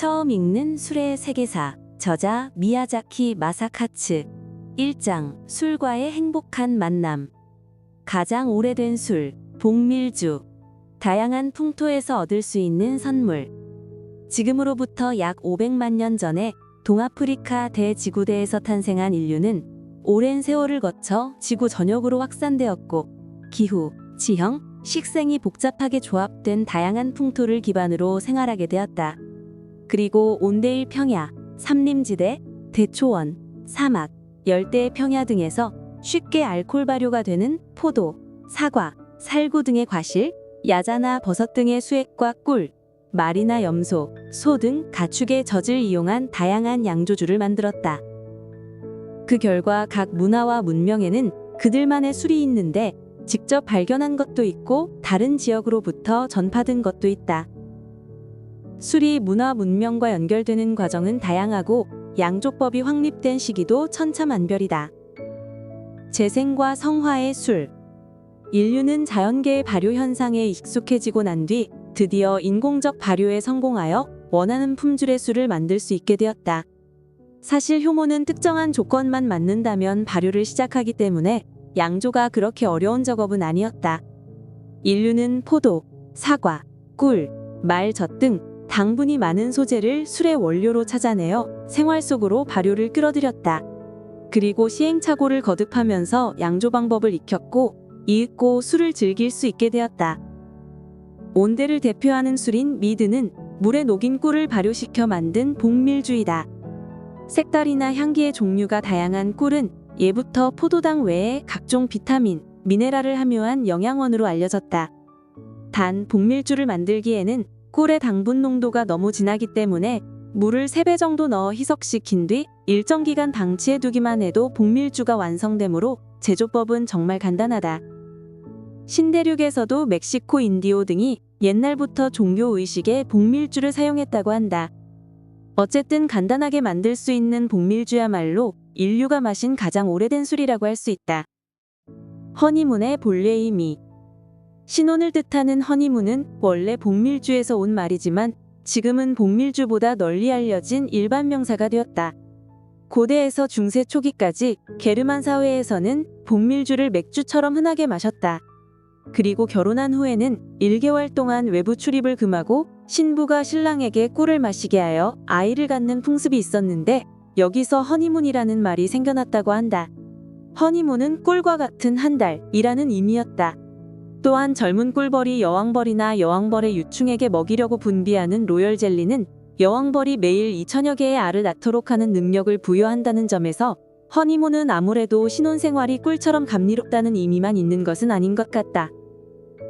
처음 읽는 술의 세계사. 저자 미야자키 마사카츠. 1장 술과의 행복한 만남. 가장 오래된 술, 복밀주. 다양한 풍토에서 얻을 수 있는 선물. 지금으로부터 약 500만 년 전에 동아프리카 대지구대에서 탄생한 인류는 오랜 세월을 거쳐 지구 전역으로 확산되었고, 기후, 지형, 식생이 복잡하게 조합된 다양한 풍토를 기반으로 생활하게 되었다. 그리고 온대일 평야, 삼림지대, 대초원, 사막, 열대 평야 등에서 쉽게 알코올 발효가 되는 포도, 사과, 살구 등의 과실, 야자나 버섯 등의 수액과 꿀, 말이나 염소, 소 등 가축의 젖을 이용한 다양한 양조주를 만들었다. 그 결과 각 문화와 문명에는 그들만의 술이 있는데, 직접 발견한 것도 있고 다른 지역으로부터 전파된 것도 있다. 술이 문화 문명과 연결되는 과정은 다양하고 양조법이 확립된 시기도 천차만별이다. 재생과 성화의 술. 인류는 자연계의 발효 현상에 익숙해지고 난 뒤 드디어 인공적 발효에 성공하여 원하는 품질의 술을 만들 수 있게 되었다. 사실 효모는 특정한 조건만 맞는다면 발효를 시작하기 때문에 양조가 그렇게 어려운 작업은 아니었다. 인류는 포도, 사과, 꿀, 말젓 등 당분이 많은 소재를 술의 원료로 찾아내어 생활 속으로 발효를 끌어들였다. 그리고 시행착오를 거듭하면서 양조 방법을 익혔고 이윽고 술을 즐길 수 있게 되었다. 온대를 대표하는 술인 미드는 물에 녹인 꿀을 발효시켜 만든 복밀주이다. 색깔이나 향기의 종류가 다양한 꿀은 예부터 포도당 외에 각종 비타민, 미네랄을 함유한 영양원으로 알려졌다. 단, 복밀주를 만들기에는 꿀의 당분 농도가 너무 진하기 때문에 물을 3배 정도 넣어 희석시킨 뒤 일정 기간 방치해 두기만 해도 복밀주가 완성되므로 제조법은 정말 간단하다. 신대륙에서도 멕시코 인디오 등이 옛날부터 종교의식에 복밀주를 사용했다고 한다. 어쨌든 간단하게 만들 수 있는 복밀주야말로 인류가 마신 가장 오래된 술이라고 할 수 있다. 허니문의 본래의 의미. 신혼을 뜻하는 허니문은 원래 복밀주에서 온 말이지만 지금은 복밀주보다 널리 알려진 일반 명사가 되었다. 고대에서 중세 초기까지 게르만 사회에서는 복밀주를 맥주처럼 흔하게 마셨다. 그리고 결혼한 후에는 1개월 동안 외부 출입을 금하고 신부가 신랑에게 꿀을 마시게 하여 아이를 갖는 풍습이 있었는데, 여기서 허니문이라는 말이 생겨났다고 한다. 허니문은 꿀과 같은 한 달이라는 의미였다. 또한 젊은 꿀벌이 여왕벌이나 여왕벌의 유충에게 먹이려고 분비하는 로열 젤리는 여왕벌이 매일 2000여 개의 알을 낳도록 하는 능력을 부여한다는 점에서 허니문은 아무래도 신혼생활이 꿀처럼 감미롭다는 의미만 있는 것은 아닌 것 같다.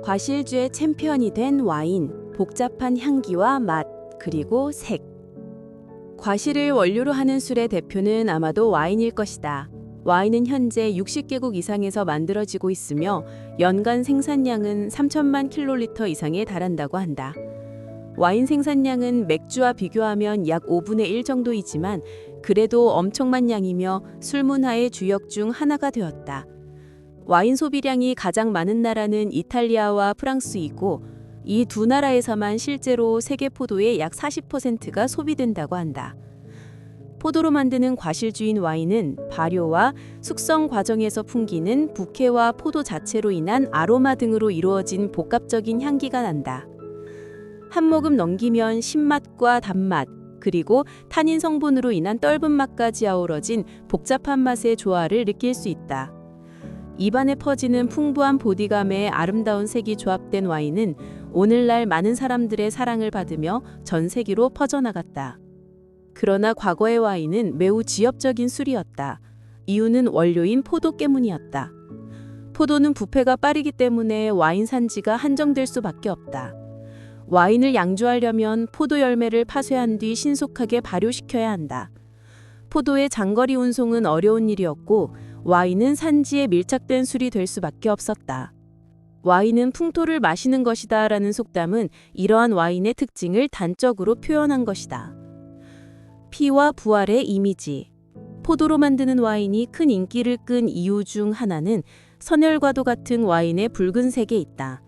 과실주의 챔피언이 된 와인, 복잡한 향기와 맛, 그리고 색. 과실을 원료로 하는 술의 대표는 아마도 와인일 것이다. 와인은 현재 60개국 이상에서 만들어지고 있으며 연간 생산량은 3천만 킬로리터 이상에 달한다고 한다. 와인 생산량은 맥주와 비교하면 약 5분의 1 정도이지만 그래도 엄청난 양이며 술 문화의 주역 중 하나가 되었다. 와인 소비량이 가장 많은 나라는 이탈리아와 프랑스이고 이 두 나라에서만 실제로 세계 포도의 약 40%가 소비된다고 한다. 포도로 만드는 과실주인 와인은 발효와 숙성 과정에서 풍기는 부케와 포도 자체로 인한 아로마 등으로 이루어진 복합적인 향기가 난다. 한 모금 넘기면 신맛과 단맛, 그리고 타닌 성분으로 인한 떫은 맛까지 아우러진 복잡한 맛의 조화를 느낄 수 있다. 입안에 퍼지는 풍부한 보디감에 아름다운 색이 조합된 와인은 오늘날 많은 사람들의 사랑을 받으며 전 세계로 퍼져나갔다. 그러나 과거의 와인은 매우 지엽적인 술이었다. 이유는 원료인 포도 깨문이었다. 포도는 부패가 빠르기 때문에 와인 산지가 한정될 수밖에 없다. 와인을 양조하려면 포도 열매를 파쇄한 뒤 신속하게 발효시켜야 한다. 포도의 장거리 운송은 어려운 일이었고 와인은 산지에 밀착된 술이 될 수밖에 없었다. 와인은 풍토를 마시는 것이다 라는 속담은 이러한 와인의 특징을 단적으로 표현한 것이다. 피와 부활의 이미지. 포도로 만드는 와인이 큰 인기를 끈 이유 중 하나는 선혈과도 같은 와인의 붉은색에 있다.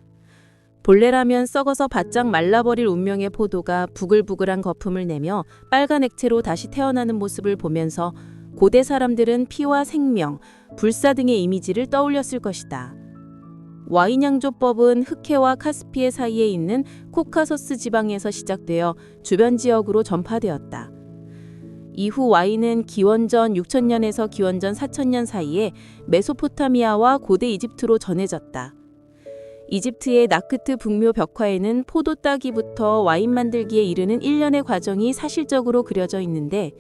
본래라면 썩어서 바짝 말라버릴 운명의 포도가 부글부글한 거품을 내며 빨간 액체로 다시 태어나는 모습을 보면서 고대 사람들은 피와 생명, 불사 등의 이미지를 떠올렸을 것이다. 와인 양조법은 흑해와 카스피해 사이에 있는 코카서스 지방에서 시작되어 주변 지역으로 전파되었다. 이후 와인은 기원전 6000년에서 기원전 4000년 사이에 메소포타미아와 고대 이집트로 전해졌다. 이집트의 나크트 북묘 벽화에는 포도 따기부터 와인 만들기에 이르는 일련의 과정이 사실적으로 그려져 있는데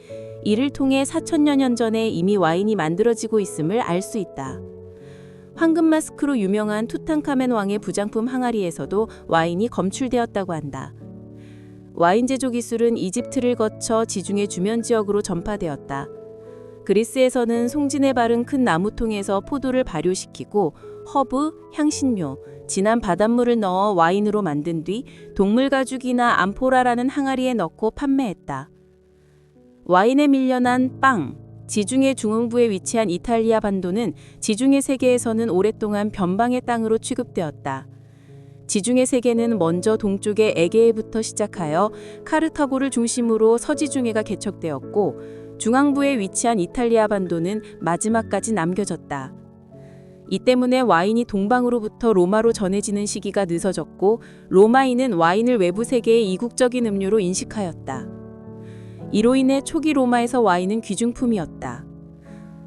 이를 통해 4000여 년 전에 이미 와인이 만들어지고 있음을 알 수 있다. 황금 마스크로 유명한 투탕카멘 왕의 부장품 항아리에서도 와인이 검출되었다고 한다. 와인 제조 기술은 이집트를 거쳐 지중해 주변 지역으로 전파되었다. 그리스에서는 송진에 바른 큰 나무통에서 포도를 발효시키고 허브, 향신료, 진한 바닷물을 넣어 와인으로 만든 뒤 동물 가죽이나 암포라라는 항아리에 넣고 판매했다. 와인에 밀려난 빵, 지중해 중흥부에 위치한 이탈리아 반도는 지중해 세계에서는 오랫동안 변방의 땅으로 취급되었다. 지중해 세계는 먼저 동쪽의 에게해부터 시작하여 카르타고를 중심으로 서지중해가 개척되었고 중앙부에 위치한 이탈리아 반도는 마지막까지 남겨졌다. 이 때문에 와인이 동방으로부터 로마로 전해지는 시기가 늦어졌고 로마인은 와인을 외부 세계의 이국적인 음료로 인식하였다. 이로 인해 초기 로마에서 와인은 귀중품이었다.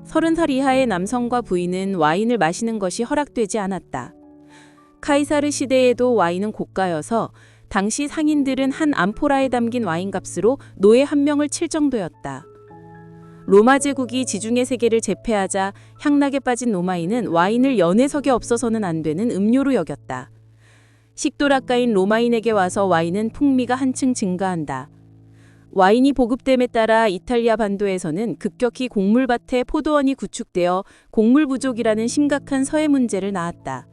30살 이하의 남성과 부인은 와인을 마시는 것이 허락되지 않았다. 카이사르 시대에도 와인은 고가여서 당시 상인들은 한 암포라에 담긴 와인값으로 노예 한 명을 칠 정도였다. 로마 제국이 지중해 세계를 제패하자 향락에 빠진 로마인은 와인을 연회석에 없어서는 안 되는 음료로 여겼다. 식도락가인 로마인에게 와서 와인은 풍미가 한층 증가한다. 와인이 보급됨에 따라 이탈리아 반도에서는 급격히 곡물밭에 포도원이 구축되어 곡물 부족이라는 심각한 서해 문제를 낳았다.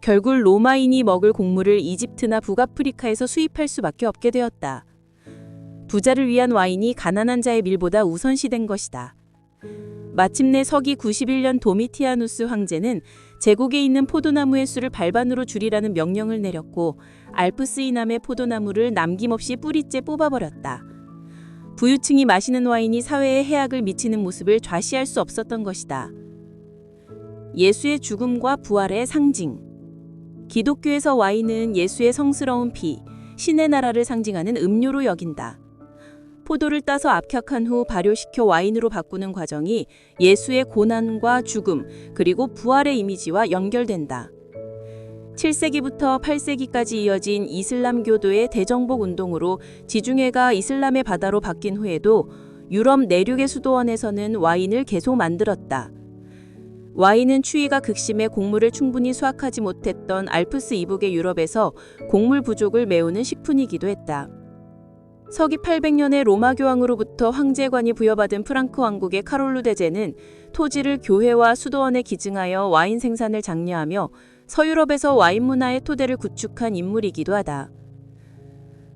결국 로마인이 먹을 곡물을 이집트나 북아프리카에서 수입할 수밖에 없게 되었다. 부자를 위한 와인이 가난한 자의 밀보다 우선시된 것이다. 마침내 서기 91년 도미티아누스 황제는 제국에 있는 포도나무의 수를 발반으로 줄이라는 명령을 내렸고 알프스 이남의 포도나무를 남김없이 뿌리째 뽑아버렸다. 부유층이 마시는 와인이 사회에 해악을 미치는 모습을 좌시할 수 없었던 것이다. 예수의 죽음과 부활의 상징. 기독교에서 와인은 예수의 성스러운 피, 신의 나라를 상징하는 음료로 여긴다. 포도를 따서 압착한 후 발효시켜 와인으로 바꾸는 과정이 예수의 고난과 죽음, 그리고 부활의 이미지와 연결된다. 7세기부터 8세기까지 이어진 이슬람교도의 대정복 운동으로 지중해가 이슬람의 바다로 바뀐 후에도 유럽 내륙의 수도원에서는 와인을 계속 만들었다. 와인은 추위가 극심해 곡물을 충분히 수확하지 못했던 알프스 이북의 유럽에서 곡물 부족을 메우는 식품이기도 했다. 서기 800년에 로마 교황으로부터 황제관이 부여받은 프랑크 왕국의 카롤루 대제는 토지를 교회와 수도원에 기증하여 와인 생산을 장려하며 서유럽에서 와인 문화의 토대를 구축한 인물이기도 하다.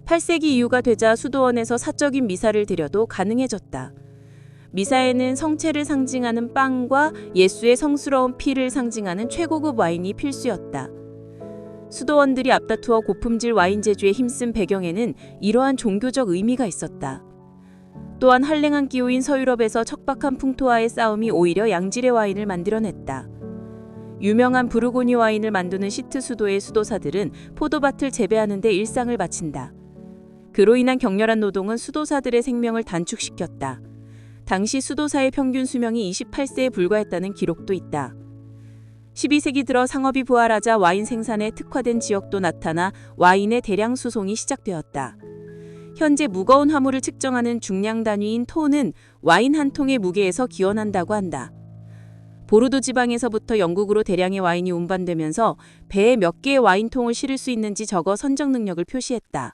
8세기 이후가 되자 수도원에서 사적인 미사를 드려도 가능해졌다. 미사에는 성체를 상징하는 빵과 예수의 성스러운 피를 상징하는 최고급 와인이 필수였다. 수도원들이 앞다투어 고품질 와인 제조에 힘쓴 배경에는 이러한 종교적 의미가 있었다. 또한 한랭한 기후인 서유럽에서 척박한 풍토와의 싸움이 오히려 양질의 와인을 만들어냈다. 유명한 부르고니 와인을 만드는 시트 수도의 수도사들은 포도밭을 재배하는 데 일상을 바친다. 그로 인한 격렬한 노동은 수도사들의 생명을 단축시켰다. 당시 수도사의 평균 수명이 28세에 불과했다는 기록도 있다. 12세기 들어 상업이 부활하자 와인 생산에 특화된 지역도 나타나 와인의 대량 수송이 시작되었다. 현재 무거운 화물을 측정하는 중량 단위인 톤은 와인 한 통의 무게에서 기원한다고 한다. 보르도 지방에서부터 영국으로 대량의 와인이 운반되면서 배에 몇 개의 와인통을 실을 수 있는지 적어 선적 능력을 표시했다.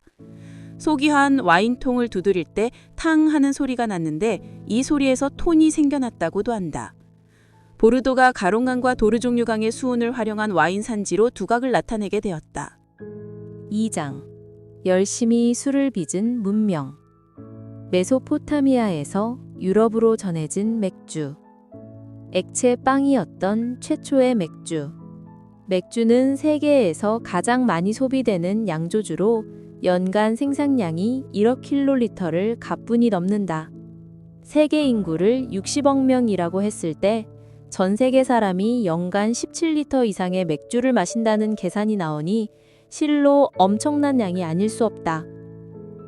소기한 와인통을 두드릴 때 탕 하는 소리가 났는데 이 소리에서 톤이 생겨났다고도 한다. 보르도가 가롱강과 도르종류강의 수운을 활용한 와인 산지로 두각을 나타내게 되었다. 2장. 열심히 술을 빚은 문명. 메소포타미아에서 유럽으로 전해진 맥주. 액체 빵이었던 최초의 맥주. 맥주는 세계에서 가장 많이 소비되는 양조주로 연간 생산량이 1억 킬로리터를 가뿐히 넘는다. 세계 인구를 60억 명이라고 했을 때 전 세계 사람이 연간 17리터 이상의 맥주를 마신다는 계산이 나오니 실로 엄청난 양이 아닐 수 없다.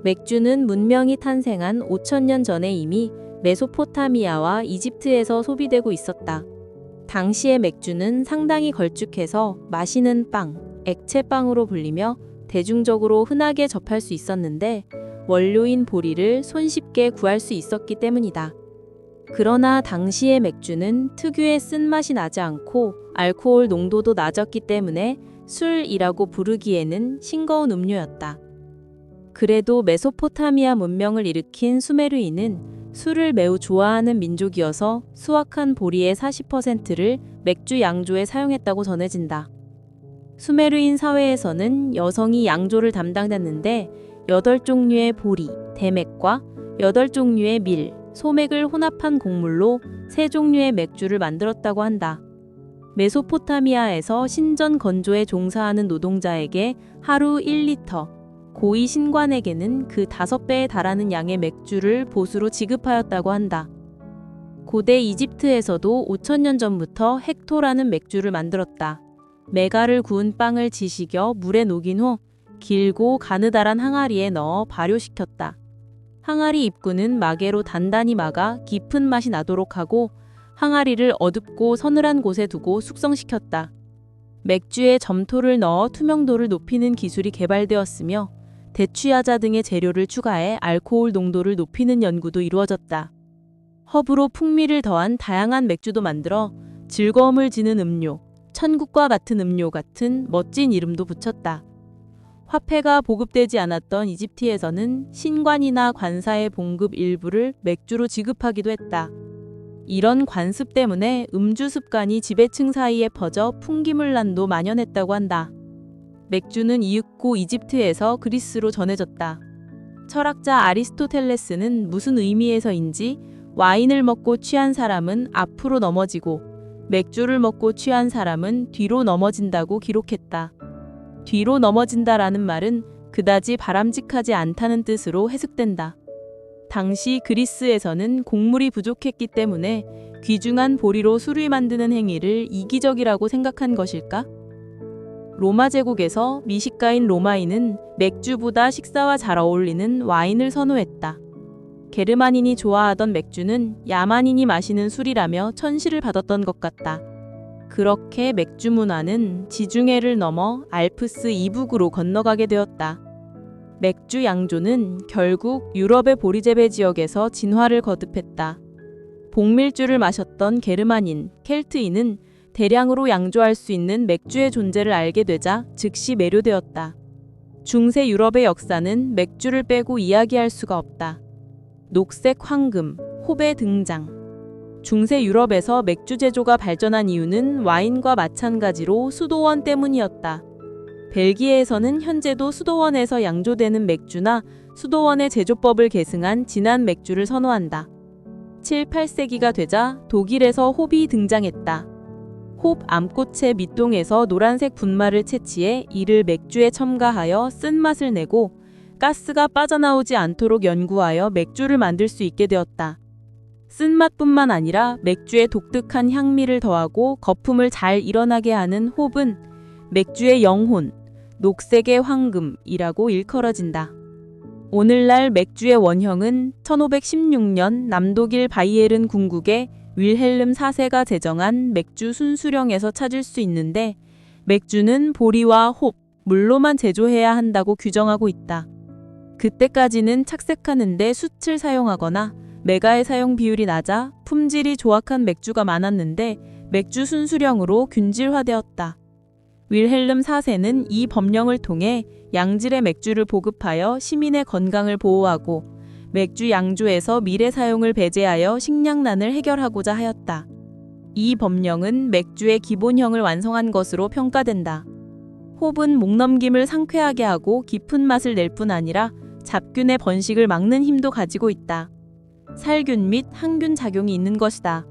맥주는 문명이 탄생한 5천년 전에 이미 메소포타미아와 이집트에서 소비되고 있었다. 당시의 맥주는 상당히 걸쭉해서 마시는 빵, 액체빵으로 불리며 대중적으로 흔하게 접할 수 있었는데 원료인 보리를 손쉽게 구할 수 있었기 때문이다. 그러나 당시의 맥주는 특유의 쓴맛이 나지 않고 알코올 농도도 낮았기 때문에 술이라고 부르기에는 싱거운 음료였다. 그래도 메소포타미아 문명을 일으킨 수메르인은 술을 매우 좋아하는 민족이어서 수확한 보리의 40%를 맥주 양조에 사용했다고 전해진다. 수메르인 사회에서는 여성이 양조를 담당했는데 8종류의 보리, 대맥과 8종류의 밀, 소맥을 혼합한 곡물로 3종류의 맥주를 만들었다고 한다. 메소포타미아에서 신전 건조에 종사하는 노동자에게 하루 1리터, 고위 신관에게는 그 5배에 달하는 양의 맥주를 보수로 지급하였다고 한다. 고대 이집트에서도 5천년 전부터 헥토라는 맥주를 만들었다. 메가를 구운 빵을 지식여 물에 녹인 후 길고 가느다란 항아리에 넣어 발효시켰다. 항아리 입구는 마개로 단단히 막아 깊은 맛이 나도록 하고 항아리를 어둡고 서늘한 곳에 두고 숙성시켰다. 맥주에 점토를 넣어 투명도를 높이는 기술이 개발되었으며 대추야자 등의 재료를 추가해 알코올 농도를 높이는 연구도 이루어졌다. 허브로 풍미를 더한 다양한 맥주도 만들어 즐거움을 지는 음료, 천국과 같은 음료 같은 멋진 이름도 붙였다. 화폐가 보급되지 않았던 이집트에서는 신관이나 관사의 봉급 일부를 맥주로 지급하기도 했다. 이런 관습 때문에 음주 습관이 지배층 사이에 퍼져 풍기물난도 만연했다고 한다. 맥주는 이윽고 이집트에서 그리스로 전해졌다. 철학자 아리스토텔레스는 무슨 의미에서인지 와인을 먹고 취한 사람은 앞으로 넘어지고 맥주를 먹고 취한 사람은 뒤로 넘어진다고 기록했다. 뒤로 넘어진다라는 말은 그다지 바람직하지 않다는 뜻으로 해석된다. 당시 그리스에서는 곡물이 부족했기 때문에 귀중한 보리로 술을 만드는 행위를 이기적이라고 생각한 것일까? 로마 제국에서 미식가인 로마인은 맥주보다 식사와 잘 어울리는 와인을 선호했다. 게르만인이 좋아하던 맥주는 야만인이 마시는 술이라며 천시를 받았던 것 같다. 그렇게 맥주 문화는 지중해를 넘어 알프스 이북으로 건너가게 되었다. 맥주 양조는 결국 유럽의 보리재배 지역에서 진화를 거듭했다. 복밀주를 마셨던 게르만인, 켈트인은 대량으로 양조할 수 있는 맥주의 존재를 알게 되자 즉시 매료되었다. 중세 유럽의 역사는 맥주를 빼고 이야기할 수가 없다. 녹색 황금, 홉의 등장. 중세 유럽에서 맥주 제조가 발전한 이유는 와인과 마찬가지로 수도원 때문이었다. 벨기에에서는 현재도 수도원에서 양조되는 맥주나 수도원의 제조법을 계승한 진한 맥주를 선호한다. 7, 8세기가 되자 독일에서 홉이 등장했다. 홉 암꽃의 밑동에서 노란색 분말을 채취해 이를 맥주에 첨가하여 쓴맛을 내고 가스가 빠져나오지 않도록 연구하여 맥주를 만들 수 있게 되었다. 쓴맛뿐만 아니라 맥주에 독특한 향미를 더하고 거품을 잘 일어나게 하는 홉은 맥주의 영혼, 녹색의 황금이라고 일컬어진다. 오늘날 맥주의 원형은 1516년 남독일 바이에른 궁국의 윌헬름 4세가 제정한 맥주 순수령에서 찾을 수 있는데 맥주는 보리와 홉, 물로만 제조해야 한다고 규정하고 있다. 그때까지는 착색하는데 숯을 사용하거나 메가의 사용 비율이 낮아 품질이 조악한 맥주가 많았는데 맥주 순수령으로 균질화되었다. 윌헬름 4세는 이 법령을 통해 양질의 맥주를 보급하여 시민의 건강을 보호하고 맥주 양조에서 밀의 사용을 배제하여 식량난을 해결하고자 하였다. 이 법령은 맥주의 기본형을 완성한 것으로 평가된다. 홉은 목넘김을 상쾌하게 하고 깊은 맛을 낼 뿐 아니라 잡균의 번식을 막는 힘도 가지고 있다. 살균 및 항균 작용이 있는 것이다.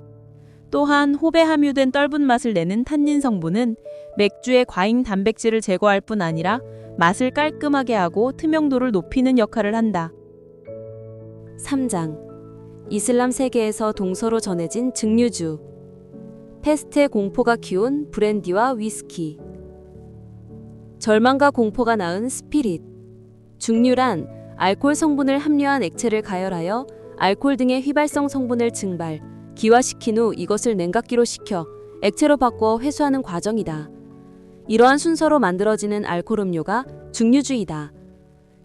또한 홉에 함유된 떫은 맛을 내는 탄닌 성분은 맥주의 과잉 단백질을 제거할 뿐 아니라 맛을 깔끔하게 하고 투명도를 높이는 역할을 한다. 3장. 이슬람 세계에서 동서로 전해진 증류주. 패스트의 공포가 키운 브랜디와 위스키. 절망과 공포가 낳은 스피릿. 증류란 알코올 성분을 함유한 액체를 가열하여 알코올 등의 휘발성 성분을 증발, 기화시킨 후 이것을 냉각기로 식혀 액체로 바꾸어 회수하는 과정이다. 이러한 순서로 만들어지는 알코올 음료가 증류주이다.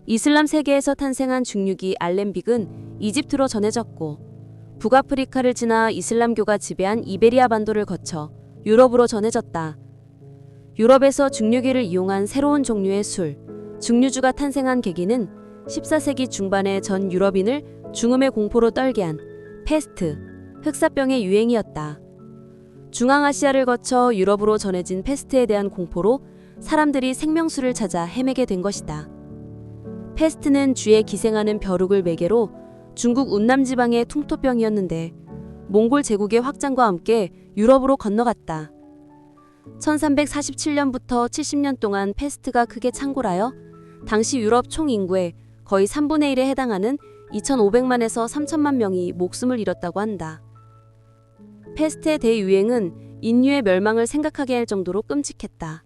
이슬람 세계에서 탄생한 증류기 알렘빅은 이집트로 전해졌고 북아프리카를 지나 이슬람교가 지배한 이베리아 반도를 거쳐 유럽으로 전해졌다. 유럽에서 증류기를 이용한 새로운 종류의 술, 증류주가 탄생한 계기는 14세기 중반에 전 유럽인을 죽음의 공포로 떨게 한 패스트, 흑사병의 유행이었다. 중앙아시아를 거쳐 유럽으로 전해진 패스트에 대한 공포로 사람들이 생명수를 찾아 헤매게 된 것이다. 패스트는 쥐에 기생하는 벼룩을 매개로 중국 운남지방의 퉁토병이었는데 몽골 제국의 확장과 함께 유럽으로 건너갔다. 1347년부터 70년 동안 패스트가 크게 창궐하여 당시 유럽 총 인구의 거의 3분의 1에 해당하는 2,500만에서 3천만 명이 목숨을 잃었다고 한다. 패스트의 대유행은 인류의 멸망을 생각하게 할 정도로 끔찍했다.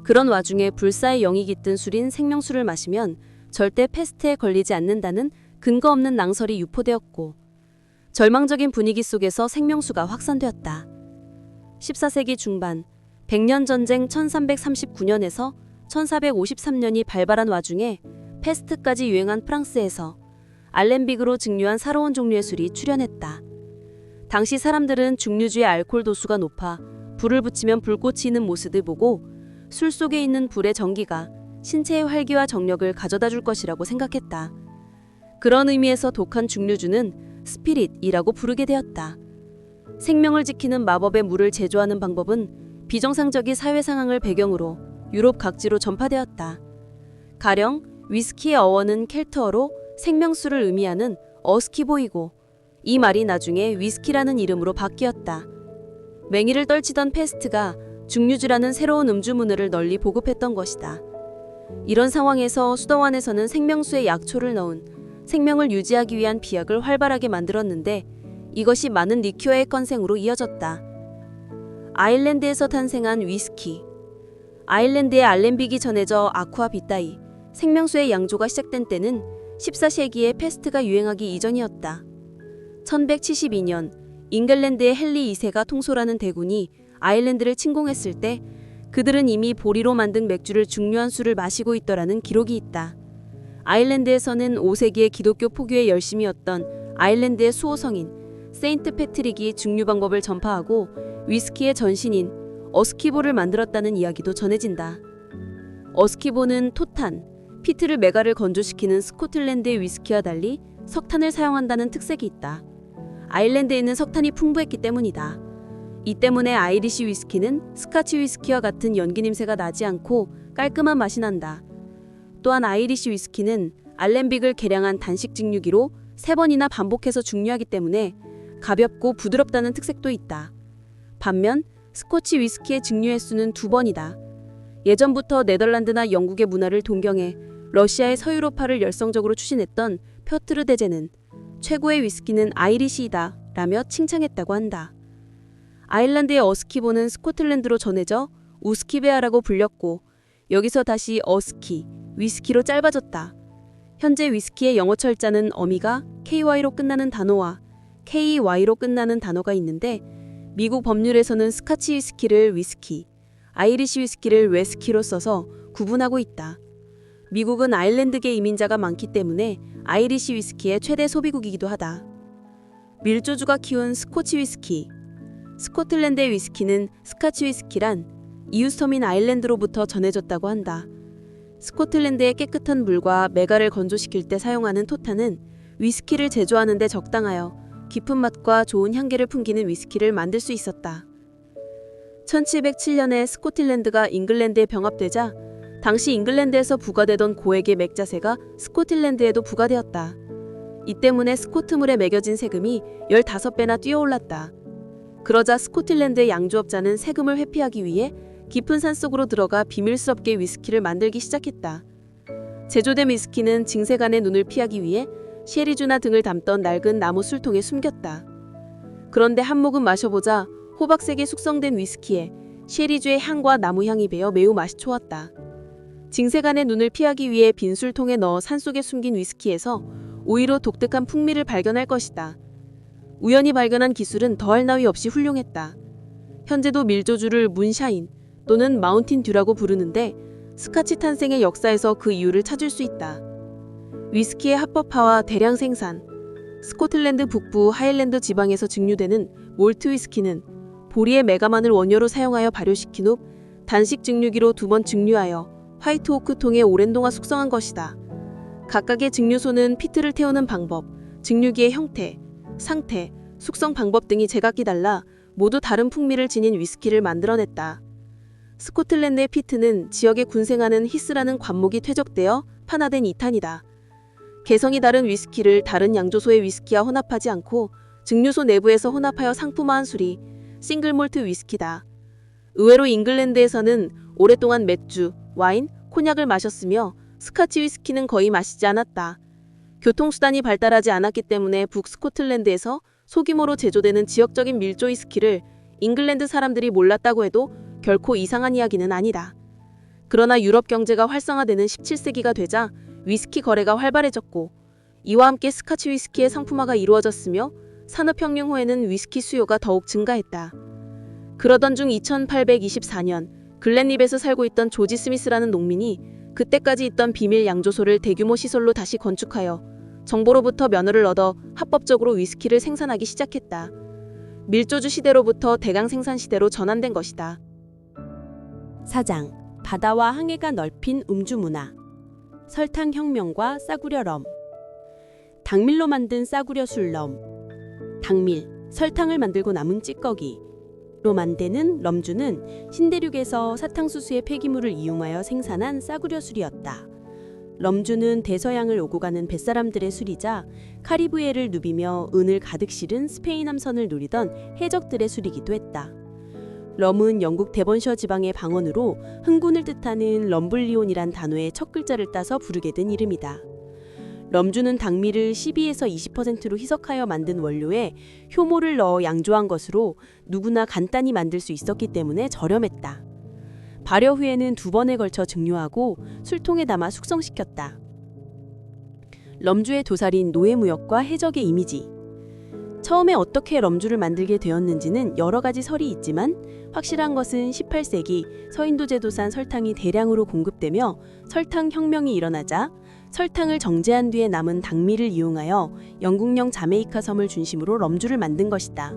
그런 와중에 불사의 영이 깃든 술인 생명수를 마시면 절대 패스트에 걸리지 않는다는 근거 없는 낭설이 유포되었고 절망적인 분위기 속에서 생명수가 확산되었다. 14세기 중반 백년 전쟁 1339년에서 1453년이 발발한 와중에 패스트까지 유행한 프랑스에서 알렘빅으로 증류한 새로운 종류의 술이 출현했다. 당시 사람들은 증류주의 알코올 도수가 높아 불을 붙이면 불꽃이 있는 모습을 보고 술 속에 있는 불의 전기가 신체의 활기와 정력을 가져다 줄 것이라고 생각했다. 그런 의미에서 독한 증류주는 스피릿이라고 부르게 되었다. 생명을 지키는 마법의 물을 제조하는 방법은 비정상적인 사회 상황을 배경으로 유럽 각지로 전파되었다. 가령 위스키의 어원은 켈트어로 생명수를 의미하는 어스키보이고 이 말이 나중에 위스키라는 이름으로 바뀌었다. 맹위를 떨치던 패스트가 증류주라는 새로운 음주문화를 널리 보급했던 것이다. 이런 상황에서 수도원에서는 생명수에 약초를 넣은 생명을 유지하기 위한 비약을 활발하게 만들었는데 이것이 많은 리큐어의 컨생으로 이어졌다. 아일랜드에서 탄생한 위스키. 아일랜드의 알렘빅이 전해져 아쿠아 비타이, 생명수의 양조가 시작된 때는 14세기에 패스트가 유행하기 이전이었다. 1172년 잉글랜드의 헨리 2세가 통솔하는 대군이 아일랜드를 침공했을 때 그들은 이미 보리로 만든 맥주를 증류한 술을 마시고 있더라는 기록이 있다. 아일랜드에서는 5세기의 기독교 포교에 열심이었던 아일랜드의 수호성인 세인트 패트릭이 증류 방법을 전파하고 위스키의 전신인 어스키보를 만들었다는 이야기도 전해진다. 어스키보는 토탄, 피트를 메가를 건조시키는 스코틀랜드의 위스키와 달리 석탄을 사용한다는 특색이 있다. 아일랜드에는 석탄이 풍부했기 때문이다. 이 때문에 아이리시 위스키는 스카치 위스키와 같은 연기 냄새가 나지 않고 깔끔한 맛이 난다. 또한 아이리시 위스키는 알렘빅을 개량한 단식 증류기로 3번이나 반복해서 증류하기 때문에 가볍고 부드럽다는 특색도 있다. 반면 스코치 위스키의 증류 횟수는 2번이다. 예전부터 네덜란드나 영국의 문화를 동경해 러시아의 서유로파를 열성적으로 추진했던 펴트르 대제는 최고의 위스키는 아이리시이다 라며 칭찬했다고 한다. 아일랜드의 어스키보는 스코틀랜드로 전해져 우스키베아라고 불렸고 여기서 다시 어스키, 위스키로 짧아졌다. 현재 위스키의 영어 철자는 어미가 KY로 끝나는 단어와 KY로 끝나는 단어가 있는데 미국 법률에서는 스카치 위스키를 위스키, 아이리시 위스키를 웨스키로 써서 구분하고 있다. 미국은 아일랜드계 이민자가 많기 때문에 아이리시 위스키의 최대 소비국이기도 하다. 밀조주가 키운 스코치 위스키. 스코틀랜드의 위스키는 스카치 위스키란 이웃섬인 아일랜드로부터 전해졌다고 한다. 스코틀랜드의 깨끗한 물과 메가를 건조시킬 때 사용하는 토탄은 위스키를 제조하는 데 적당하여 깊은 맛과 좋은 향기를 풍기는 위스키를 만들 수 있었다. 1707년에 스코틀랜드가 잉글랜드에 병합되자 당시 잉글랜드에서 부과되던 고액의 맥자세가 스코틀랜드에도 부과되었다. 이 때문에 스코트물에 매겨진 세금이 15배나 뛰어올랐다. 그러자 스코틀랜드의 양조업자는 세금을 회피하기 위해 깊은 산속으로 들어가 비밀스럽게 위스키를 만들기 시작했다. 제조된 위스키는 징세간의 눈을 피하기 위해 쉐리주나 등을 담던 낡은 나무 술통에 숨겼다. 그런데 한 모금 마셔보자 호박색에 숙성된 위스키에 쉐리주의 향과 나무향이 배어 매우 맛이 좋았다. 징세간의 눈을 피하기 위해 빈 술통에 넣어 산속에 숨긴 위스키에서 오히려 독특한 풍미를 발견할 것이다. 우연히 발견한 기술은 더할 나위 없이 훌륭했다. 현재도 밀조주를 문샤인 또는 마운틴 듀라고 부르는데 스카치 탄생의 역사에서 그 이유를 찾을 수 있다. 위스키의 합법화와 대량 생산, 스코틀랜드 북부 하일랜드 지방에서 증류되는 몰트 위스키는 보리의 메가만을 원료로 사용하여 발효시킨 후 단식 증류기로 2번 증류하여 화이트 오크 통에 오랜 동안 숙성한 것이다. 각각의 증류소는 피트를 태우는 방법, 증류기의 형태, 상태, 숙성 방법 등이 제각기 달라 모두 다른 풍미를 지닌 위스키를 만들어냈다. 스코틀랜드의 피트는 지역에 군생하는 히스라는 관목이 퇴적되어 판화된 2탄이다. 개성이 다른 위스키를 다른 양조소의 위스키와 혼합하지 않고 증류소 내부에서 혼합하여 상품화한 술이 싱글몰트 위스키다. 의외로 잉글랜드에서는 오랫동안 맥주, 와인, 콘약을 마셨으며 스카치 위스키는 거의 마시지 않았다. 교통수단이 발달하지 않았기 때문에 북스코틀랜드에서 소규모로 제조되는 지역적인 밀조 위스키를 잉글랜드 사람들이 몰랐다고 해도 결코 이상한 이야기는 아니다. 그러나 유럽 경제가 활성화되는 17세기가 되자 위스키 거래가 활발해졌고 이와 함께 스카치 위스키의 상품화가 이루어졌으며 산업혁명 후에는 위스키 수요가 더욱 증가했다. 그러던 중 2824년 글렌립에서 살고 있던 조지 스미스라는 농민이 그때까지 있던 비밀 양조소를 대규모 시설로 다시 건축하여 정부로부터 면허를 얻어 합법적으로 위스키를 생산하기 시작했다. 밀조주 시대로부터 대량 생산 시대로 전환된 것이다. 사장, 바다와 항해가 넓힌 음주 문화. 설탕혁명과 싸구려 럼. 닭밀로 만든 싸구려 술 럼. 닭밀, 설탕을 만들고 남은 찌꺼기로 만드는 럼주는 신대륙에서 사탕수수의 폐기물을 이용하여 생산한 싸구려 술이었다. 럼주는 대서양을 오고 가는 뱃사람들의 술이자 카리브해를 누비며 은을 가득 실은 스페인 함선을 노리던 해적들의 술이기도 했다. 럼은 영국 데번셔 지방의 방언으로 흥군을 뜻하는 럼블리온이란 단어의 첫 글자를 따서 부르게 된 이름이다. 럼주는 닭밀을 12에서 20%로 희석하여 만든 원료에 효모를 넣어 양조한 것으로 누구나 간단히 만들 수 있었기 때문에 저렴했다. 발효 후에는 2번에 걸쳐 증류하고 술통에 담아 숙성시켰다. 럼주의 도살인 노예무역과 해적의 이미지. 처음에 어떻게 럼주를 만들게 되었는지는 여러 가지 설이 있지만 확실한 것은 18세기 서인도 제도산 설탕이 대량으로 공급되며 설탕혁명이 일어나자 설탕을 정제한 뒤에 남은 닭밀을 이용하여 영국령 자메이카 섬을 중심으로 럼주를 만든 것이다.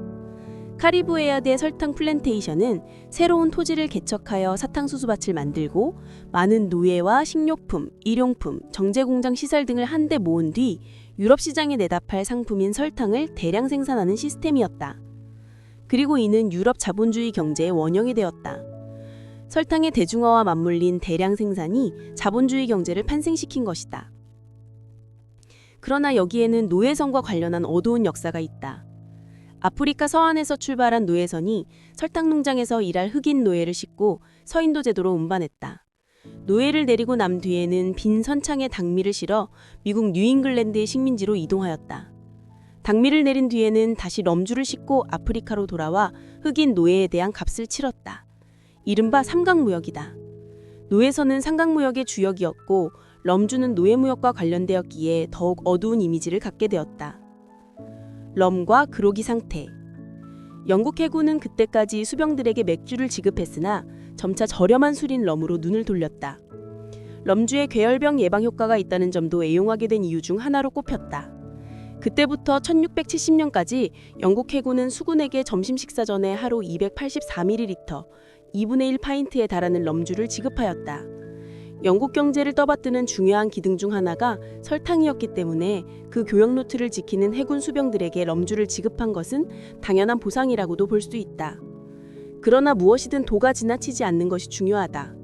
카리브해야드의 설탕 플랜테이션은 새로운 토지를 개척하여 사탕수수밭을 만들고 많은 노예와 식료품, 일용품, 정제공장 시설 등을 한데 모은 뒤 유럽 시장에 내다팔 상품인 설탕을 대량 생산하는 시스템이었다. 그리고 이는 유럽 자본주의 경제의 원형이 되었다. 설탕의 대중화와 맞물린 대량 생산이 자본주의 경제를 탄생시킨 것이다. 그러나 여기에는 노예선과 관련한 어두운 역사가 있다. 아프리카 서안에서 출발한 노예선이 설탕 농장에서 일할 흑인 노예를 싣고 서인도 제도로 운반했다. 노예를 내리고 남 뒤에는 빈 선창에 닭밀을 실어 미국 뉴잉글랜드의 식민지로 이동하였다. 닭밀을 내린 뒤에는 다시 럼주를 싣고 아프리카로 돌아와 흑인 노예에 대한 값을 치렀다. 이른바 삼각무역이다. 노예선은 삼각무역의 주역이었고 럼주는 노예무역과 관련되었기에 더욱 어두운 이미지를 갖게 되었다. 럼과 그로기 상태. 영국 해군은 그때까지 수병들에게 맥주를 지급했으나 점차 저렴한 술인 럼으로 눈을 돌렸다. 럼주에 괴혈병 예방 효과가 있다는 점도 애용하게 된 이유 중 하나로 꼽혔다. 그때부터 1670년까지 영국 해군은 수군에게 점심 식사 전에 하루 284ml, 2분의 1 파인트에 달하는 럼주를 지급하였다. 영국 경제를 떠받드는 중요한 기둥 중 하나가 설탕이었기 때문에 그 교역 루트를 지키는 해군 수병들에게 럼주를 지급한 것은 당연한 보상이라고도 볼 수 있다. 그러나 무엇이든 도가 지나치지 않는 것이 중요하다.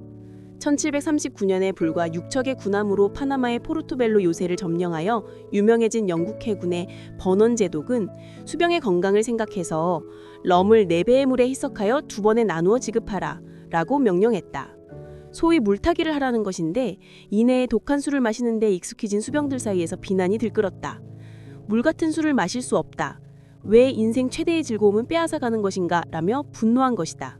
1739년에 불과 6척의 군함으로 파나마의 포르토벨로 요새를 점령하여 유명해진 영국 해군의 번원 제독은 수병의 건강을 생각해서 럼을 4배의 물에 희석하여 2번에 나누어 지급하라 라고 명령했다. 소위 물타기를 하라는 것인데 이내에 독한 술을 마시는 데 익숙해진 수병들 사이에서 비난이 들끓었다. 물 같은 술을 마실 수 없다. 왜 인생 최대의 즐거움은 빼앗아가는 것인가? 라며 분노한 것이다.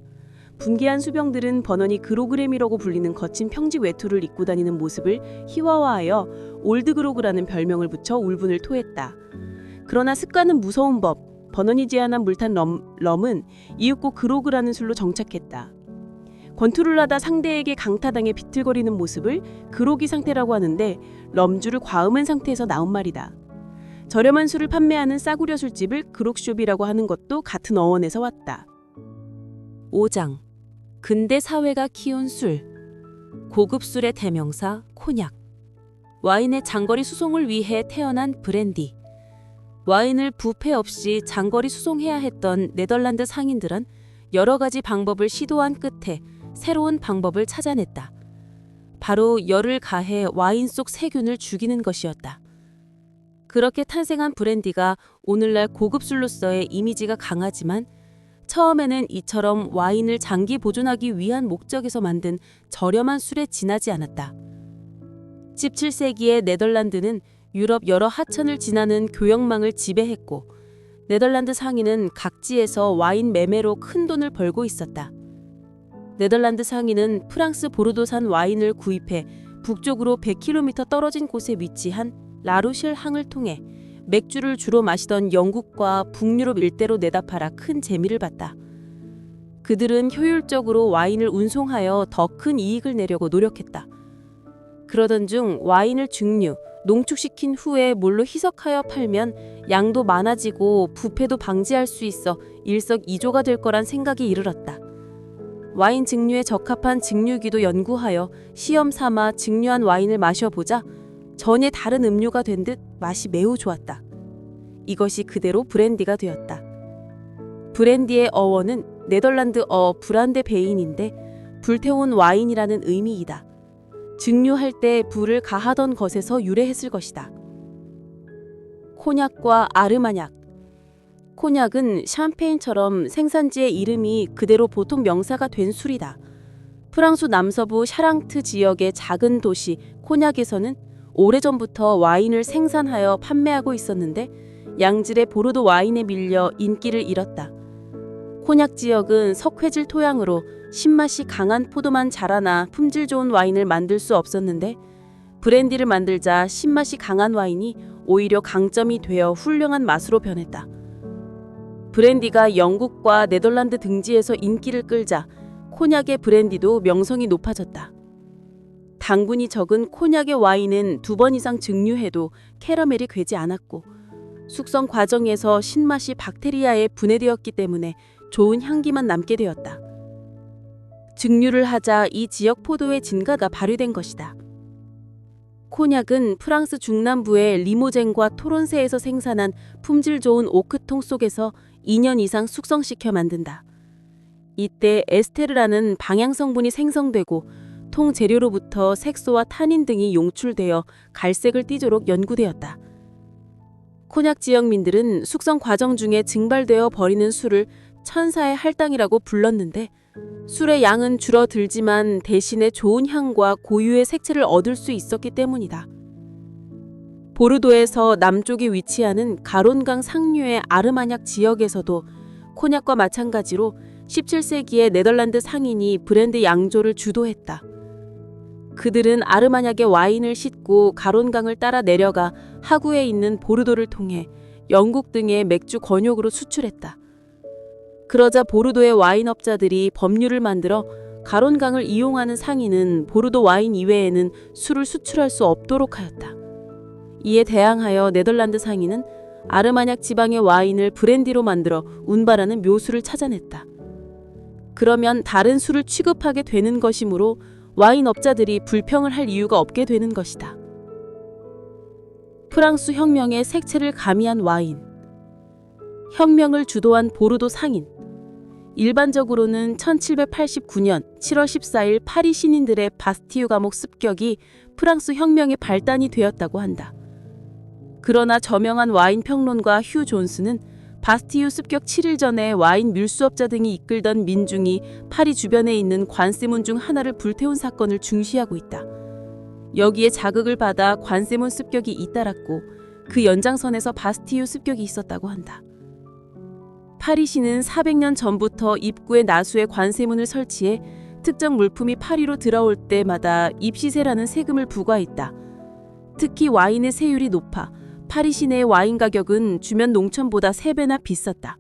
분개한 수병들은 번언이 그로그램이라고 불리는 거친 평직 외투를 입고 다니는 모습을 희화화하여 올드그로그라는 별명을 붙여 울분을 토했다. 그러나 습관은 무서운 법. 번언이 제안한 물탄 럼은 이윽고 그로그라는 술로 정착했다. 권투를 하다 상대에게 강타당해 비틀거리는 모습을 그로기 상태라고 하는데 럼주를 과음한 상태에서 나온 말이다. 저렴한 술을 판매하는 싸구려 술집을 그록숍이라고 하는 것도 같은 어원에서 왔다. 5장. 근대 사회가 키운 술. 고급 술의 대명사 코냑. 와인의 장거리 수송을 위해 태어난 브랜디. 와인을 부패 없이 장거리 수송해야 했던 네덜란드 상인들은 여러 가지 방법을 시도한 끝에 새로운 방법을 찾아냈다. 바로 열을 가해 와인 속 세균을 죽이는 것이었다. 그렇게 탄생한 브랜디가 오늘날 고급술로서의 이미지가 강하지만 처음에는 이처럼 와인을 장기 보존하기 위한 목적에서 만든 저렴한 술에 지나지 않았다. 17세기의 네덜란드는 유럽 여러 하천을 지나는 교역망을 지배했고 네덜란드 상인은 각지에서 와인 매매로 큰 돈을 벌고 있었다. 네덜란드 상인은 프랑스 보르도산 와인을 구입해 북쪽으로 100km 떨어진 곳에 위치한 라루실 항을 통해 맥주를 주로 마시던 영국과 북유럽 일대로 내다 팔아 큰 재미를 봤다. 그들은 효율적으로 와인을 운송하여 더 큰 이익을 내려고 노력했다. 그러던 중 와인을 증류, 농축시킨 후에 물로 희석하여 팔면 양도 많아지고 부패도 방지할 수 있어 일석이조가 될 거란 생각이 이르렀다. 와인 증류에 적합한 증류기도 연구하여 시험 삼아 증류한 와인을 마셔보자 전혀 다른 음료가 된 듯 맛이 매우 좋았다. 이것이 그대로 브랜디가 되었다. 브랜디의 어원은 네덜란드어 브란데베인인데 불태운 와인이라는 의미이다. 증류할 때 불을 가하던 것에서 유래했을 것이다. 코냑과 아르마냑. 코냑은 샴페인처럼 생산지의 이름이 그대로 보통 명사가 된 술이다. 프랑스 남서부 샤랑트 지역의 작은 도시 코냑에서는 오래전부터 와인을 생산하여 판매하고 있었는데 양질의 보르도 와인에 밀려 인기를 잃었다. 코냑 지역은 석회질 토양으로 신맛이 강한 포도만 자라나 품질 좋은 와인을 만들 수 없었는데 브랜디를 만들자 신맛이 강한 와인이 오히려 강점이 되어 훌륭한 맛으로 변했다. 브랜디가 영국과 네덜란드 등지에서 인기를 끌자 코냑의 브랜디도 명성이 높아졌다. 당분이 적은 코냑의 와인은 2번 이상 증류해도 캐러멜이 괴지 않았고 숙성 과정에서 신맛이 박테리아에 분해되었기 때문에 좋은 향기만 남게 되었다. 증류를 하자 이 지역 포도의 진가가 발휘된 것이다. 코냑은 프랑스 중남부의 리모젠과 토론세에서 생산한 품질 좋은 오크통 속에서 2년 이상 숙성시켜 만든다. 이때 에스테르라는 방향 성분이 생성되고 통 재료로부터 색소와 타닌 등이 용출되어 갈색을 띠도록 연구되었다. 코냑 지역민들은 숙성 과정 중에 증발되어 버리는 술을 천사의 할당이라고 불렀는데 술의 양은 줄어들지만 대신에 좋은 향과 고유의 색채를 얻을 수 있었기 때문이다. 보르도에서 남쪽에 위치하는 가론강 상류의 아르마냑 지역에서도 코냑과 마찬가지로 17세기에 네덜란드 상인이 브랜드 양조를 주도했다. 그들은 아르마냑의 와인을 싣고 가론강을 따라 내려가 하구에 있는 보르도를 통해 영국 등의 맥주 권역으로 수출했다. 그러자 보르도의 와인업자들이 법률을 만들어 가론강을 이용하는 상인은 보르도 와인 이외에는 술을 수출할 수 없도록 하였다. 이에 대항하여 네덜란드 상인은 아르마냑 지방의 와인을 브랜디로 만들어 운반하는 묘수를 찾아냈다. 그러면 다른 술을 취급하게 되는 것이므로 와인업자들이 불평을 할 이유가 없게 되는 것이다. 프랑스 혁명의 색채를 가미한 와인. 혁명을 주도한 보르도 상인. 일반적으로는 1789년 7월 14일 파리 신인들의 바스티유 감옥 습격이 프랑스 혁명의 발단이 되었다고 한다. 그러나 저명한 와인 평론가 휴 존스는 바스티유 습격 7일 전에 와인 밀수업자 등이 이끌던 민중이 파리 주변에 있는 관세문 중 하나를 불태운 사건을 중시하고 있다. 여기에 자극을 받아 관세문 습격이 잇따랐고 그 연장선에서 바스티유 습격이 있었다고 한다. 파리시는 400년 전부터 입구에 나수의 관세문을 설치해 특정 물품이 파리로 들어올 때마다 입시세라는 세금을 부과했다. 특히 와인의 세율이 높아 파리 시내의 와인 가격은 주변 농촌보다 3배나 비쌌다.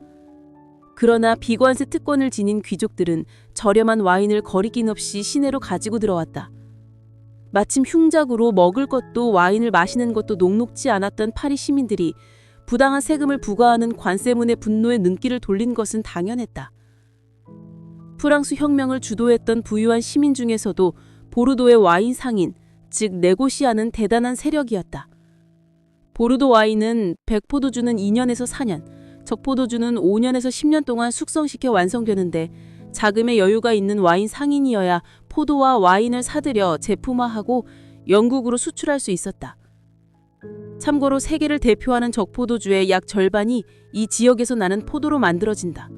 그러나 비관세 특권을 지닌 귀족들은 저렴한 와인을 거리낌 없이 시내로 가지고 들어왔다. 마침 흉작으로 먹을 것도 와인을 마시는 것도 녹록지 않았던 파리 시민들이 부당한 세금을 부과하는 관세문의 분노에 눈길을 돌린 것은 당연했다. 프랑스 혁명을 주도했던 부유한 시민 중에서도 보르도의 와인 상인, 즉 네고시아는 대단한 세력이었다. 보르도 와인은 백포도주는 2년에서 4년, 적포도주는 5년에서 10년 동안 숙성시켜 완성되는데 자금의 여유가 있는 와인 상인이어야 포도와 와인을 사들여 제품화하고 영국으로 수출할 수 있었다. 참고로 세계를 대표하는 적포도주의 약 절반이 이 지역에서 나는 포도로 만들어진다.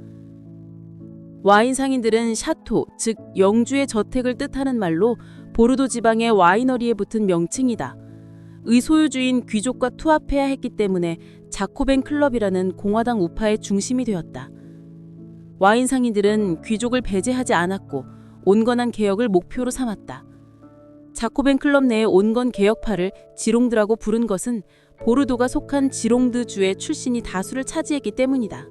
와인 상인들은 샤토, 즉 영주의 저택을 뜻하는 말로 보르도 지방의 와이너리에 붙은 명칭이다. 의 소유주인 귀족과 투합해야 했기 때문에 자코벤 클럽이라는 공화당 우파의 중심이 되었다. 와인 상인들은 귀족을 배제하지 않았고 온건한 개혁을 목표로 삼았다. 자코벤 클럽 내의 온건 개혁파를 지롱드라고 부른 것은 보르도가 속한 지롱드주의 출신이 다수를 차지했기 때문이다.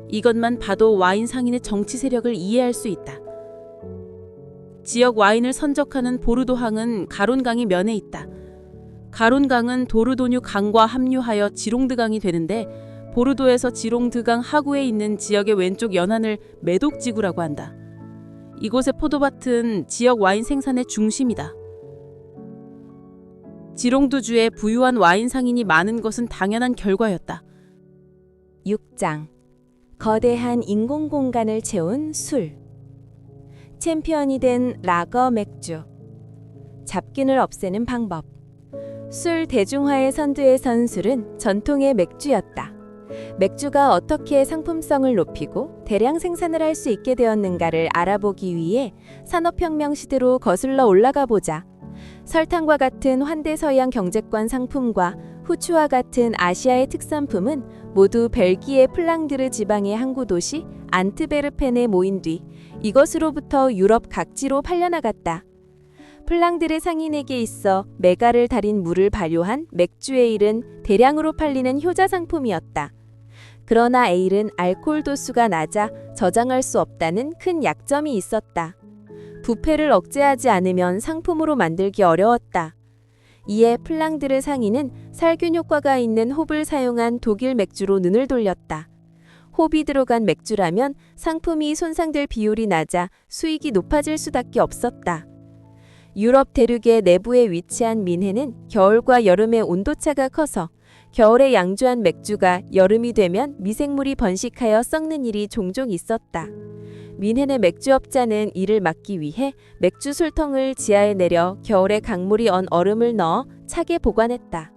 이것만 봐도 와인 상인의 정치 세력을 이해할 수 있다. 지역 와인을 선적하는 보르도항은 가론강이 면에 있다. 가론강은 도르도뉴 강과 합류하여 지롱드강이 되는데 보르도에서 지롱드강 하구에 있는 지역의 왼쪽 연안을 메독지구라고 한다. 이곳의 포도밭은 지역 와인 생산의 중심이다. 지롱드주에 부유한 와인 상인이 많은 것은 당연한 결과였다. 6장. 거대한 인공공간을 채운 술. 챔피언이 된 라거 맥주. 잡균을 없애는 방법. 술 대중화의 선두에 선 술은 전통의 맥주였다. 맥주가 어떻게 상품성을 높이고 대량 생산을 할 수 있게 되었는가를 알아보기 위해 산업혁명 시대로 거슬러 올라가 보자. 설탕과 같은 환대서양 경제권 상품과 후추와 같은 아시아의 특산품은 모두 벨기에 플랑드르 지방의 항구 도시 안트베르펜에 모인 뒤 이것으로부터 유럽 각지로 팔려나갔다. 플랑드르 상인에게 있어 메가를 달인 물을 발효한 맥주 에일은 대량으로 팔리는 효자 상품이었다. 그러나 에일은 알코올 도수가 낮아 저장할 수 없다는 큰 약점이 있었다. 부패를 억제하지 않으면 상품으로 만들기 어려웠다. 이에 플랑드르 상인은 살균 효과가 있는 홉을 사용한 독일 맥주로 눈을 돌렸다. 홉이 들어간 맥주라면 상품이 손상될 비율이 낮아 수익이 높아질 수밖에 없었다. 유럽 대륙의 내부에 위치한 민해는 겨울과 여름의 온도차가 커서 겨울에 양조한 맥주가 여름이 되면 미생물이 번식하여 썩는 일이 종종 있었다. 민헨의 맥주업자는 이를 막기 위해 맥주 술통을 지하에 내려 겨울에 강물이 언 얼음을 넣어 차게 보관했다.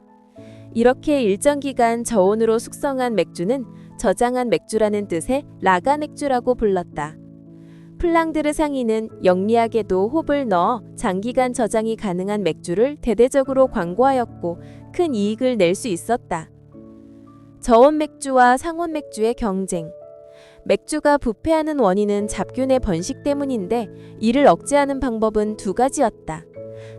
이렇게 일정 기간 저온으로 숙성한 맥주는 저장한 맥주라는 뜻의 라가 맥주라고 불렀다. 플랑드르 상인은 영리하게도 홉을 넣어 장기간 저장이 가능한 맥주를 대대적으로 광고하였고 큰 이익을 낼 수 있었다. 저온 맥주와 상온 맥주의 경쟁. 맥주가 부패하는 원인은 잡균의 번식 때문인데 이를 억제하는 방법은 두 가지였다.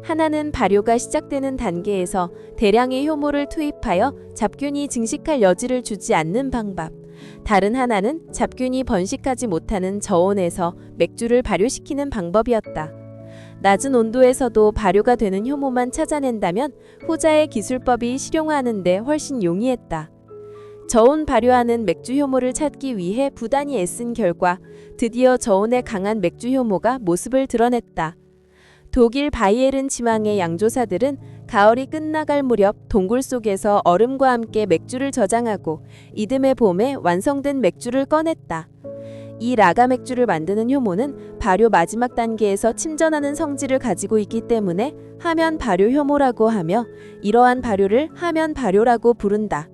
하나는 발효가 시작되는 단계에서 대량의 효모를 투입하여 잡균이 증식할 여지를 주지 않는 방법. 다른 하나는 잡균이 번식하지 못하는 저온에서 맥주를 발효시키는 방법이었다. 낮은 온도에서도 발효가 되는 효모만 찾아낸다면 후자의 기술법이 실용화하는 데 훨씬 용이했다. 저온 발효하는 맥주 효모를 찾기 위해 부단히 애쓴 결과 드디어 저온에 강한 맥주 효모가 모습을 드러냈다. 독일 바이에른 지방의 양조사들은 가을이 끝나갈 무렵 동굴 속에서 얼음과 함께 맥주를 저장하고 이듬해 봄에 완성된 맥주를 꺼냈다. 이 라가 맥주를 만드는 효모는 발효 마지막 단계에서 침전하는 성질을 가지고 있기 때문에 하면 발효 효모라고 하며 이러한 발효를 하면 발효라고 부른다.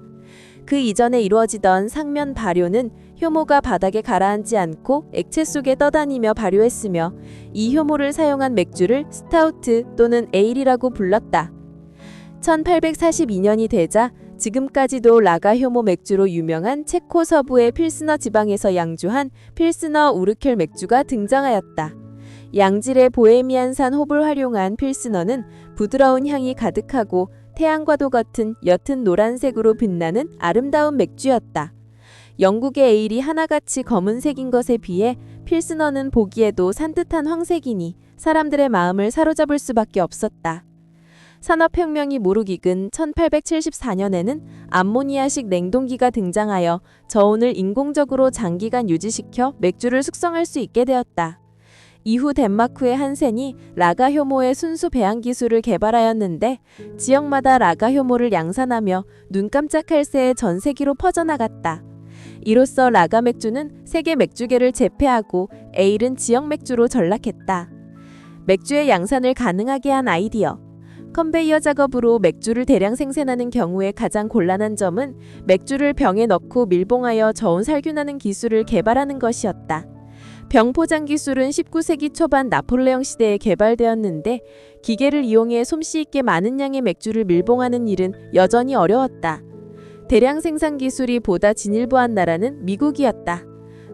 그 이전에 이루어지던 상면 발효는 효모가 바닥에 가라앉지 않고 액체 속에 떠다니며 발효했으며 이 효모를 사용한 맥주를 스타우트 또는 에일이라고 불렀다. 1842년이 되자 지금까지도 라가 효모 맥주로 유명한 체코 서부의 필스너 지방에서 양주한 필스너 우르켈 맥주가 등장하였다. 양질의 보헤미안산 홉을 활용한 필스너는 부드러운 향이 가득하고 태양과도 같은 옅은 노란색으로 빛나는 아름다운 맥주였다. 영국의 에일이 하나같이 검은색인 것에 비해 필스너는 보기에도 산뜻한 황색이니 사람들의 마음을 사로잡을 수밖에 없었다. 산업혁명이 무르익은 1874년에는 암모니아식 냉동기가 등장하여 저온을 인공적으로 장기간 유지시켜 맥주를 숙성할 수 있게 되었다. 이후 덴마크의 한센이 라가 효모의 순수 배양 기술을 개발하였는데 지역마다 라가 효모를 양산하며 눈 깜짝할 새에 전 세계로 퍼져나갔다. 이로써 라가 맥주는 세계 맥주계를 제패하고 에일은 지역 맥주로 전락했다. 맥주의 양산을 가능하게 한 아이디어. 컨베이어 작업으로 맥주를 대량 생산하는 경우에 가장 곤란한 점은 맥주를 병에 넣고 밀봉하여 저온 살균하는 기술을 개발하는 것이었다. 병 포장 기술은 19세기 초반 나폴레옹 시대에 개발되었는데 기계를 이용해 솜씨 있게 많은 양의 맥주를 밀봉하는 일은 여전히 어려웠다. 대량 생산 기술이 보다 진일보한 나라는 미국이었다.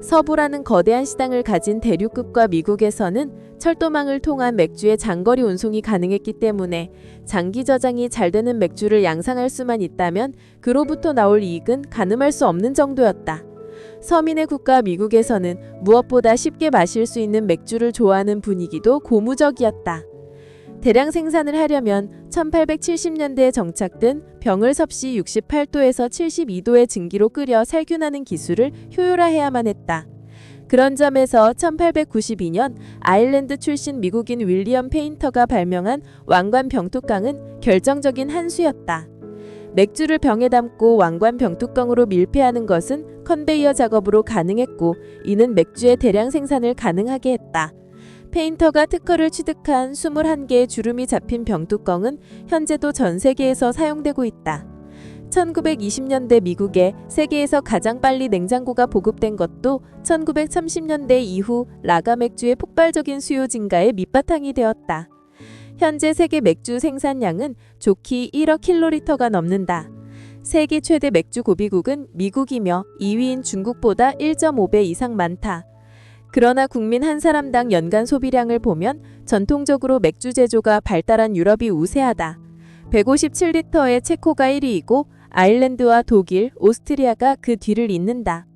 서부라는 거대한 시장을 가진 대륙급과 미국에서는 철도망을 통한 맥주의 장거리 운송이 가능했기 때문에 장기 저장이 잘 되는 맥주를 양상할 수만 있다면 그로부터 나올 이익은 가늠할 수 없는 정도였다. 서민의 국가 미국에서는 무엇보다 쉽게 마실 수 있는 맥주를 좋아하는 분위기도 고무적이었다. 대량 생산을 하려면 1870년대에 정착된 병을 섭씨 68도에서 72도의 증기로 끓여 살균하는 기술을 효율화해야만 했다. 그런 점에서 1892년 아일랜드 출신 미국인 윌리엄 페인터가 발명한 왕관 병뚜껑은 결정적인 한 수였다. 맥주를 병에 담고 왕관 병뚜껑으로 밀폐하는 것은 컨베이어 작업으로 가능했고 이는 맥주의 대량 생산을 가능하게 했다. 페인터가 특허를 취득한 21개의 주름이 잡힌 병뚜껑은 현재도 전 세계에서 사용되고 있다. 1920년대 미국에 세계에서 가장 빨리 냉장고가 보급된 것도 1930년대 이후 라가 맥주의 폭발적인 수요 증가에 밑바탕이 되었다. 현재 세계 맥주 생산량은 좋게 1억 킬로리터가 넘는다. 세계 최대 맥주 고비국은 미국이며 2위인 중국보다 1.5배 이상 많다. 그러나 국민 한 사람당 연간 소비량을 보면 전통적으로 맥주 제조가 발달한 유럽이 우세하다. 157리터의 체코가 1위이고 아일랜드와 독일, 오스트리아가 그 뒤를 잇는다.